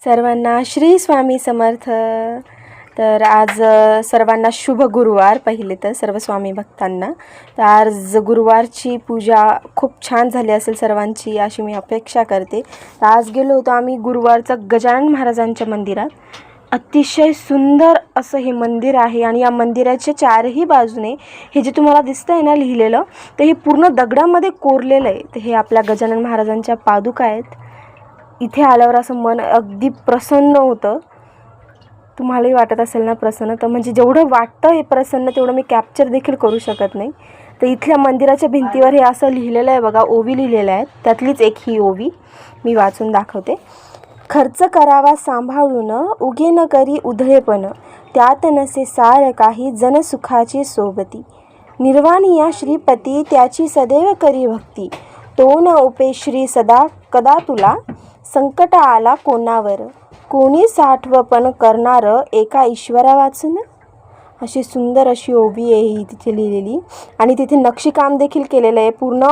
सर्वांना श्री स्वामी समर्थ। तर आज सर्वांना शुभ गुरुवार। पहिले तर सर्व स्वामी भक्तांना तर आज गुरुवारची पूजा खूप छान झाली असेल सर्वांची अशी मी अपेक्षा करते। तर आज गेलो होतो आम्ही गुरुवारचं गजानन महाराजांच्या मंदिरात। अतिशय सुंदर असं हे मंदिर आहे आणि या मंदिराच्या चारही बाजूने हे जे तुम्हाला दिसतंय ना लिहिलेलं, तर हे पूर्ण दगडामध्ये कोरलेलं आहे। तर हे आपल्या गजानन महाराजांच्या पादुका आहेत। इथे आल्यावर असं मन अगदी प्रसन्न होतं। तुम्हालाही वाटत असेल ना प्रसन्न? तर म्हणजे जेवढं वाटतं हे प्रसन्न तेवढं मी कॅप्चर देखील करू शकत नाही। तर इथल्या मंदिराच्या भिंतीवर हे असं लिहिलेलं आहे बघा, ओवी लिहिलेलं आहे। त्यातलीच एक ही ओवी मी वाचून दाखवते। खर्च करावा सांभाळून, उगे न करी उधळेपण, त्यात नसे सार काही जन सुखाची सोबती। निर्वाणिया श्रीपती त्याची सदैव करी भक्ती, तो न उपे श्री सदा कदा तुला, संकट आला कोणावर, कोणी साठवपण करणार एका ईश्वरा वाचून। अशी सुंदर अशी ओवी आहे ही तिथे लिहिलेली आणि तिथे नक्षीकाम देखील केलेलं आहे। पूर्ण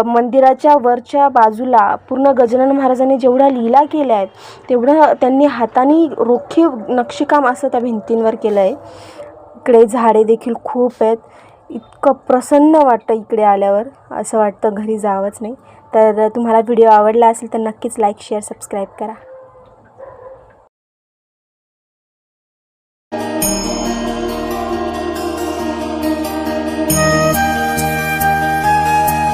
मंदिराच्या वरच्या बाजूला पूर्ण गजानन महाराजांनी जेवढा लीला केल्या आहेत तेवढं त्यांनी हाताने रोखीव नक्षीकाम असं त्या भिंतींवर केलं आहे। इकडे झाडे देखील खूप आहेत। इतकं प्रसन्न वाटतं इकडे आल्यावर, असं वाटतं घरी जावंच नाही। तर तुम्हाला व्हिडिओ आवडला असेल तर नक्कीच लाईक शेअर सबस्क्राईब करा।